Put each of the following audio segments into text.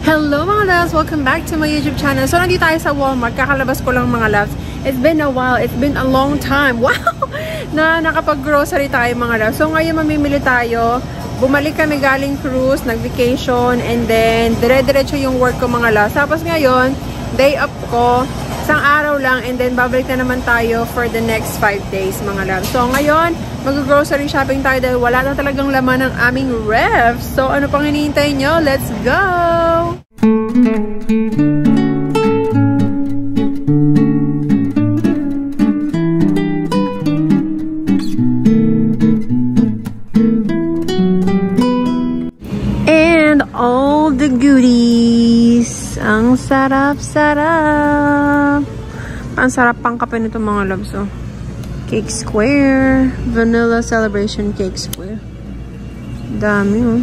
Hello mga loves! Welcome back to my YouTube channel. So nandito tayo sa Walmart. Kakalabas ko lang mga loves. It's been a while. It's been a long time. Wow! Na nakapag-grocery tayo mga loves. So ngayon mamimili tayo. Bumalik kami galing cruise, nag-vacation, and then dire-diretso yung work ko mga loves. Tapos ngayon, day off ko. Isang araw lang, and then babalik na naman tayo for the next 5 days mga loves. So ngayon, mag-grocery shopping tayo dahil wala na talagang laman ng aming ref. So ano pang hinihintay nyo? Let's go! And all the goodies. Ang sarap-sarap. Ang sarap pang kape nito mga loves. Oh. Cake Square. Vanilla Celebration Cake Square. Dami oh.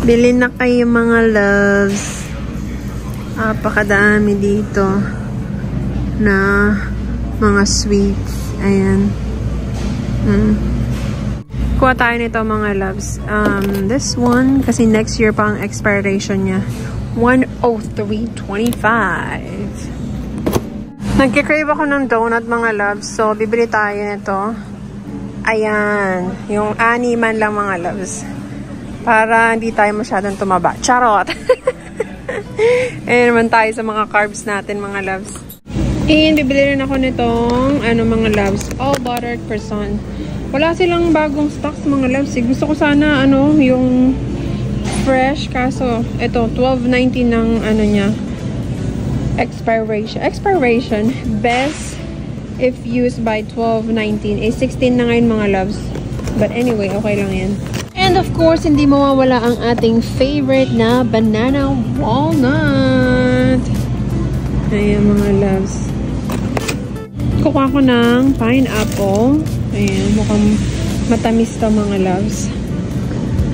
Bili na kayo mga loves. Apakadami dito na mga sweets. Ayan. Kuha tayo nito mga loves. This one, kasi next year pa ang expiration niya. 103.25. Nagkikrave ako ng donut mga loves. So, bibili tayo nito. Ayan. Yung animan lang mga loves. Para hindi tayo masyadong tumaba. Charot! Ayan naman tayo sa mga carbs natin mga loves. And bibili rin ako nitong mga loves. All buttered croissant. Wala silang bagong stocks mga loves. Gusto ko sana yung fresh. Kaso, ito, $12.90 ng niya. Expiration. Best if used by 12.19. 16 na ngayon mga loves. But anyway, okay lang yan. And of course, hindi mawawala ang ating favorite na banana walnut. Ayan mga loves. Kukuha ko ng pineapple. Ayan, mukhang matamis to mga loves.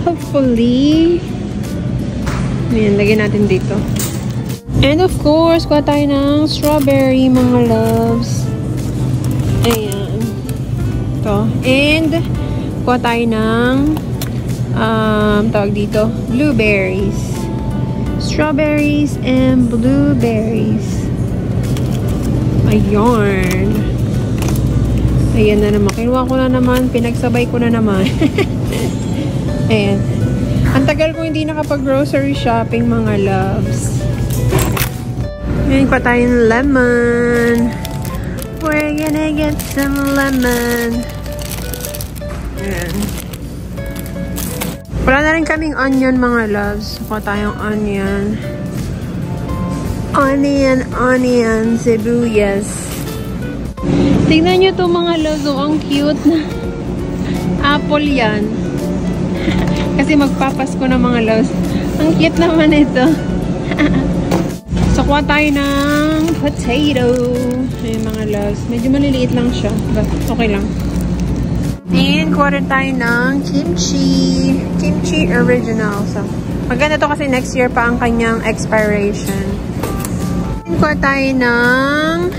Hopefully, ayan, lagyan natin dito. And of course, kuha tayo ng strawberry mga loves. Ayan. Ito. And, kuha tayo ng tawag dito, blueberries. Strawberries and blueberries. Ayan. Ayan na naman. Kinuha ko na naman. Pinagsabay ko na naman. Ayan. Ang tagal ko hindi nakapag-grocery shopping mga loves. Ayan, kuha tayong lemon. We're gonna get some lemon. Ayan. Wala na rin kaming onion mga loves. Kuha tayong onion. Onion, sibuyas. Tingnan nyo to mga loves. Oh, ang cute na apple yan. Kasi magpapasko na mga loves. Ang cute naman ito. So, kuha tayo ng potato. Ayan mga loves. Medyo maliliit lang siya. But okay lang. And kuha rin tayo ng kimchi. Kimchi original. So, maganda to kasi next year pa ang kanyang expiration. And kuha tayo ng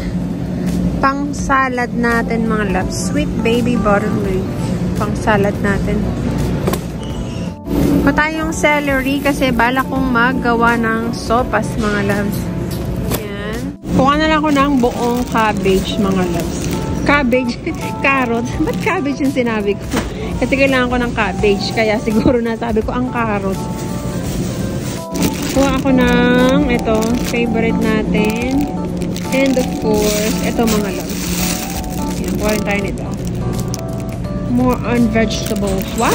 pang salad natin mga loves. Sweet baby butter leaf. Pang salad natin. Kuha tayong celery kasi bala kong maggawa ng sopas mga loves. Ayan. Kuha na lang ako ng buong cabbage mga loves. Cabbage, carrot. Ba't cabbage yung sinabi ko? Kasi kailangan ko ng cabbage. Kaya siguro nasabi ko ang carrot. Kuha ako ng ito, favorite natin. And of course, ito mga loves. Ayan, kuha rin tayo nito. More on vegetables. Wow!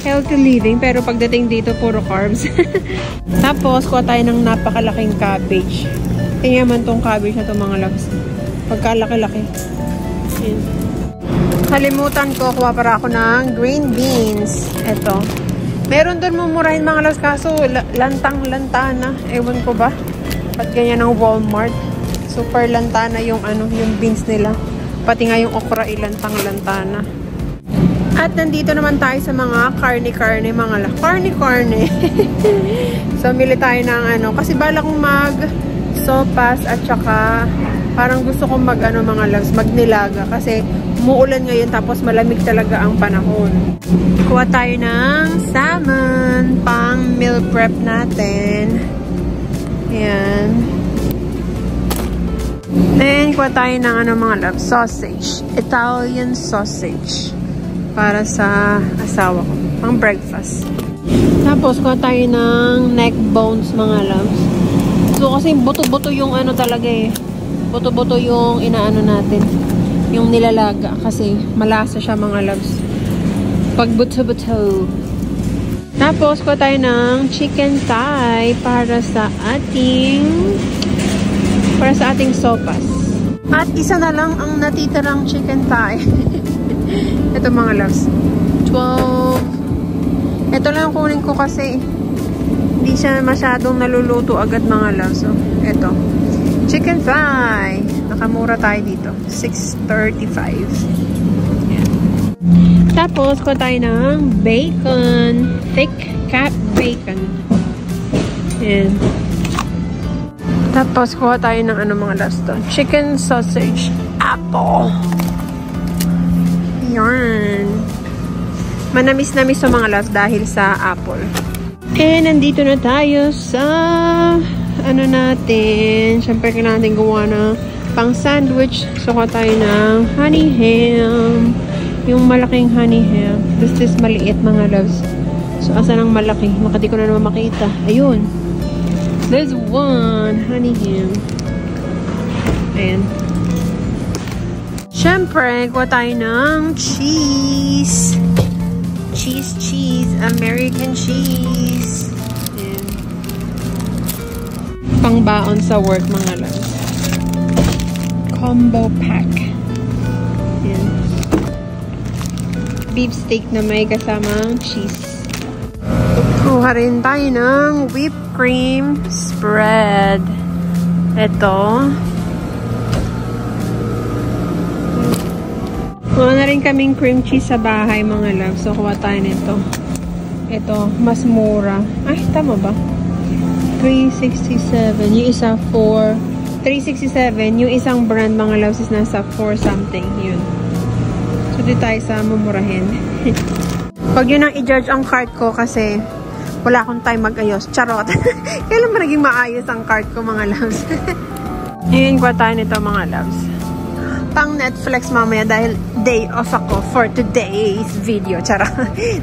Healthy living. Pero pagdating dito, puro carbs. Tapos, kuha tayo ng napakalaking cabbage. Tingnan man tong cabbage na ito mga loves. Pagkalaki-laki. Ayan. Kalimutan ko, kuha para ako ng green beans. Ito. Meron doon mumurahin mga loves, kaso lantang-lanta na. Ewan ko ba? Ba't ganyan ng Walmart? Super lantana yung yung beans nila. Pati nga yung okra ilantang-lanta na. At nandito naman tayo sa mga karne-karne mga loves. Karne-karne. So, mili tayo ng kasi bala kong mag sopas at saka Parang gusto kong mga loves, magnilaga. Kasi muulan ngayon tapos malamig talaga ang panahon. Kuha tayo ng salmon pang meal prep natin. Ayan. Then, kuha tayo ng mga loves, sausage. Italian sausage. Para sa asawa ko. Pang breakfast. Tapos, kuha tayo ng neck bones, mga loves. So, kasi buto-buto yung talaga eh. Buto-buto yung inaano natin. Yung nilalaga. Kasi malasa siya, mga loves. Pag buto-buto. Tapos, kuha tayo ng chicken thigh para sa ating sopas. At isa na lang ang natitirang chicken thigh. Ito, mga loves. 12. Ito lang kunin ko kasi hindi siya masyadong naluluto agad, mga loves. So, ito. Chicken thigh. Nakamura tayo dito. $6.35. Yan. Tapos, kuha tayo ng bacon. Thick cat bacon. Yan. Tapos, kuha tayo ng mga loves to. Chicken sausage. Apple. Yan. Manamis-namis sa mga loves dahil sa apple. And, nandito na tayo sa natin. Siyempre, kailangan natin gawa ng pang sandwich. So, kuha tayo ng honey ham. Yung malaking honey ham. This maliit, mga loves. So, asan ang malaki? Makati ko na naman makita. Ayun. There's one honey ham. Ayan. Siyempre, kuha tayo ng cheese. Cheese. American cheese. Ayan. Pangbaon sa work, mga loves. Combo pack. Ayan. Beef steak na may kasamang cheese. Kuha rin tayo ng whipped cream spread. Ito. Kuha na rin kaming cream cheese sa bahay, mga loves. So, kuha tayo nito. Ito, mas mura. Ay, tama ba? $3.67. Yung isa, $3.67. Yung isang brand, mga loves, is nasa $4 something. Yun. So, dito tayo sa mumurahin. Pag yun ang i-judge ang cart ko kasi wala akong time mag-ayos. Charot. Kailan ba naging maayos ang cart ko, mga loves? Ngayon, kuha tayo nito, mga loves. Pang Netflix mamaya dahil day off ako for today's video. Charot.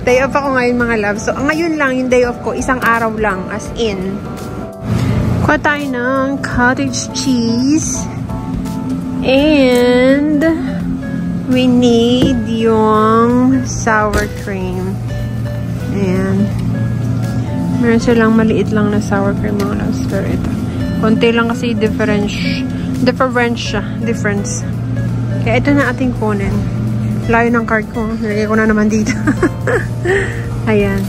Day off ako ngayon, mga loves. So, ngayon lang yung day off ko. Isang araw lang, as in. Kuha tayo ng cottage cheese. And we need yung sour cream. Ayan. Meron silang maliit lang na sour cream, mga loves. Pero ito. Konti lang kasi difference. Kaya ito na ating kunin. Layo ng card ko. Nilagay ko na naman dito. Ayan.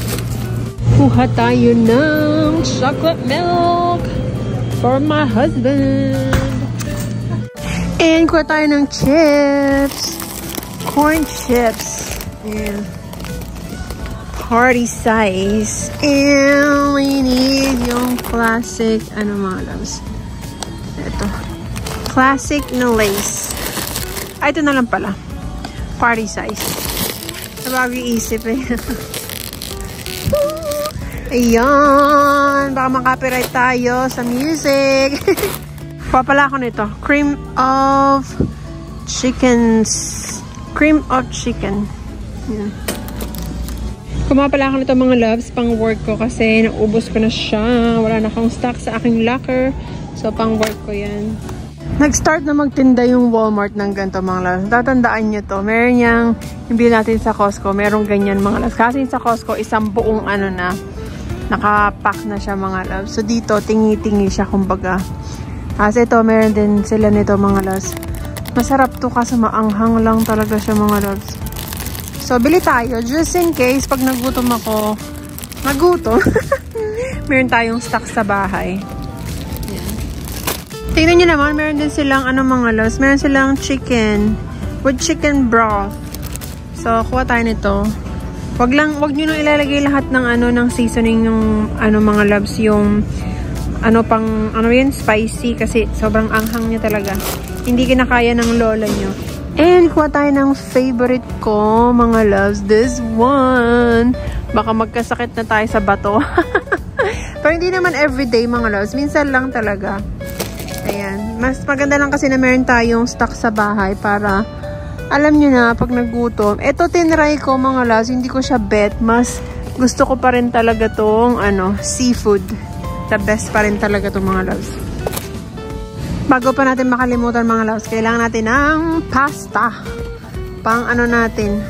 Kuha tayo ng chocolate milk for my husband. And kuha tayo ng chips. Corn chips. Ayan. Party size. And we need yung classic, mga loves. Ito. Classic na lace. Ay, ito na lang pala. Party size. Nabago yung isip eh. Ayan. Baka makapiright tayo sa music. Papala ako nito. Cream of chicken. Ayan. Kumapala ako nito, mga loves, pang work ko kasi naubos ko na siya. Wala na akong stock sa aking locker. So, pang work ko yan. Nag-start na magtinda yung Walmart ng ganito, mga loves. Tatandaan nyo to. Meron yung bili natin sa Costco. Merong ganyan, mga loves. Kasi sa Costco, isang buong nakapack na siya, mga loves. So, dito, tingi-tingi siya, kumbaga. Kasi ito, meron din sila nito, mga loves. Masarap to kasi maanghang lang talaga siya, mga loves. So, bili tayo. Just in case, pag nagutom ako, meron tayong stock sa bahay. Tingnan nyo naman, meron din silang mga loves. Meron silang chicken with chicken broth. So, kuha tayo nito. Wag nyo nang ilalagay lahat ng ng seasoning ng mga loves, yung ano yun, spicy kasi sobrang anghang niya talaga. Hindi kinakaya ng lola nyo. And kuha tayo ng favorite ko, mga loves. This one. Baka magkasakit na tayo sa bato. Pero hindi naman everyday, mga loves. Minsan lang talaga. Ayan. Mas maganda lang kasi na meron tayong stock sa bahay para alam nyo na pag nagutom. Ito tinry ko, mga loves. Hindi ko siya bet. Mas gusto ko pa rin talaga tong seafood. The best pa rin talaga tong mga loves. Bago pa natin makalimutan, mga loves, kailangan natin ng pasta. Pang natin?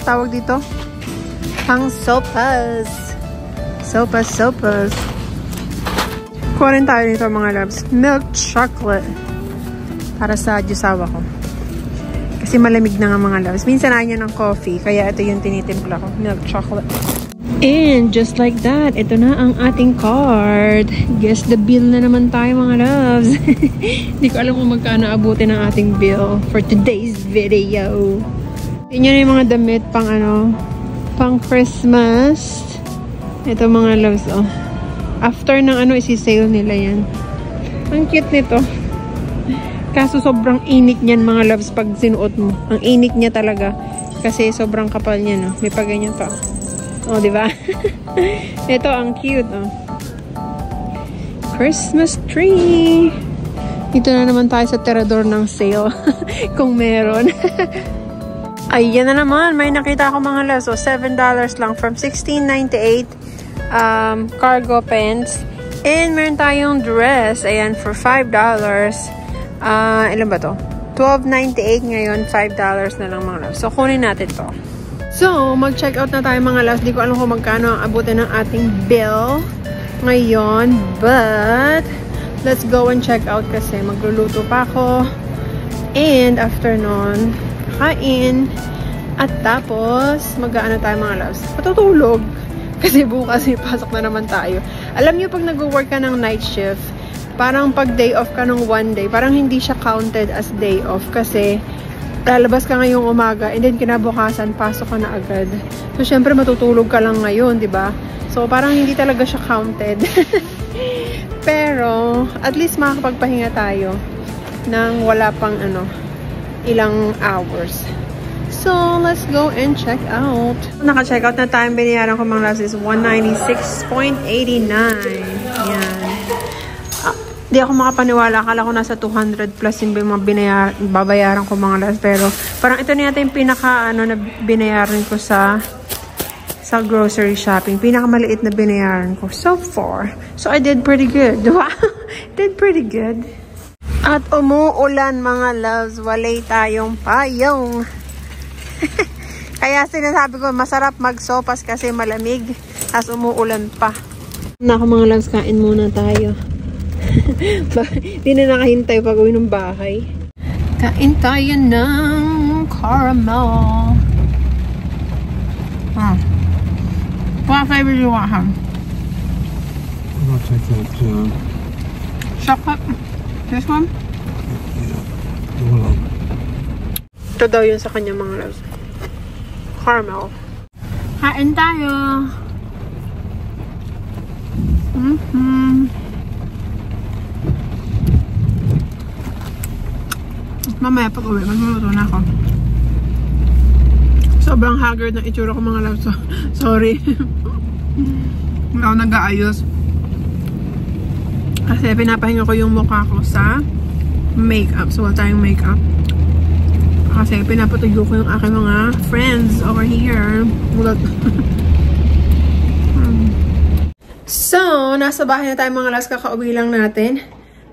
Tawag dito? Pang sopas. Sopas. Kuha rin tayo nito, mga loves. Milk chocolate. Para sa jusawa ko. Kasi malamig na nga, mga loves. Minsan ayaw niya ng coffee. Kaya ito yung tinitimpla ko. Milk chocolate. And just like that, ito na ang ating card. Guess the bill na naman tayo, mga loves. Hindi ko alam kung magkano abutin ang ating bill for today's video. Yun na yung mga damit pang Christmas. Ito, mga loves, after ng isi-sale nila yan. Ang cute nito. Kaso sobrang init niyan, mga loves, pag sinuot mo. Ang init niya talaga. Kasi sobrang kapal niya, no? May paganyan pa. Diba? Ito, ang cute, Christmas tree. Dito na naman tayo sa terador ng sale. Kung meron. Ayan na naman. May nakita ako, mga loves. So, $7 lang from $16.98. Cargo pants. And meron tayong dress. Ayan, for $5. Ilan ba to? $12.98 ngayon. $5 na lang, mga loves. So, kunin natin to. So, mag-check out na tayo, mga loves. Di ko alam kung magkano ang abutin ng ating bill ngayon. But, let's go and check out kasi magluluto pa ako. And, after nun, kain. At tapos, mag-aano tayo, mga loves? Patutulog. Kasi bukas, pasok na naman tayo. Alam niyo, pag nag-work ka ng night shift, parang pag day off ka ng one day, parang hindi siya counted as day off kasi lalabas ka ngayong umaga and then kinabukasan pasok ka na agad. So syempre matutulog ka lang ngayon, 'di ba? So parang hindi talaga siya counted. Pero at least makakapagpahinga tayo nang wala pang ilang hours. So let's go and check out. Naka-check out na tayo. Binayaran ko, mga loves, is $196.89. Yan. Di ako makapaniwala. Akala ko nasa 200 plus yung mga babayaran ko, mga loves. Pero parang ito na yata yung pinaka na binayaran ko sa grocery shopping. Pinakamaliit na binayaran ko so far. So I did pretty good. Wow. Did pretty good. At umuulan, mga loves. Walay tayong payong. Kaya sinasabi ko masarap magsopas kasi malamig. Tapos umuulan pa. Nako, mga loves, kain muna tayo. Hindi na nakahintay pag uwi ng bahay. Kain tayo ng caramel. What flavor do you want, hon? I'll take that chocolate. This one? Yeah. Well, ito daw yun sa kanya, mga loves. Caramel. Kain tayo. Mamaya pag uwi, magluluto na ako. Sobrang haggard ng itsura ko, mga loves. Sorry. Hindi ako nag-aayos. Kasi pinapahinga ko yung mukha ko sa makeup. So, wala tayong makeup. Kasi pinapatuyo ko yung aking mga friends over here. So, nasa bahay na tayo, mga loves. Kakauwi lang natin.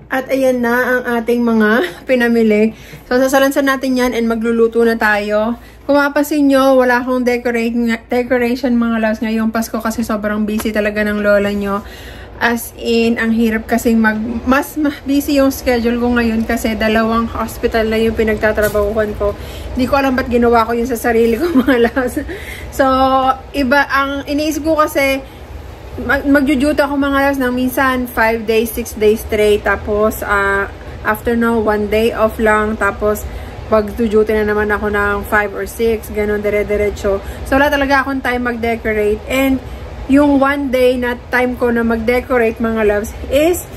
At ayan na ang ating mga pinamili. So, sasalansan natin yan and magluluto na tayo. Kung mapapansin nyo, wala akong decoration, mga loves, ngayong Pasko kasi sobrang busy talaga ng lola nyo. As in, ang hirap kasing mas busy yung schedule ko ngayon kasi 2 hospital na yung pinagtatrabahuhan ko. Hindi ko alam ba't ginawa ko yun sa sarili ko, mga loves. So, iba, ang iniisip ko kasi, magjujuta ako, mga loves, ng minsan 5 days, 6 days straight. Tapos, after no, 1 day off lang. Tapos, pag-duty na naman ako ng 5 or 6. Ganon, dire-diretso. So, wala talaga akong time mag-decorate. And, yung one day na time ko na mag-decorate mga loves is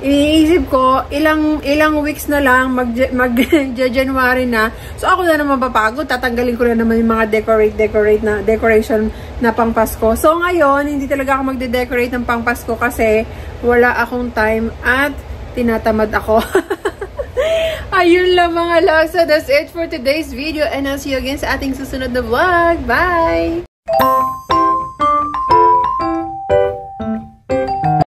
iniisip ko ilang weeks na lang mag-January na. So ako na naman papagod, tatanggalin ko na naman yung mga decoration na pang Pasko. So ngayon, hindi talaga ako magde-decorate ng pang Pasko kasi wala akong time at tinatamad ako. Ayun lang mga loves. So that's it for today's video and I'll see you again sa ating susunod na vlog. Bye!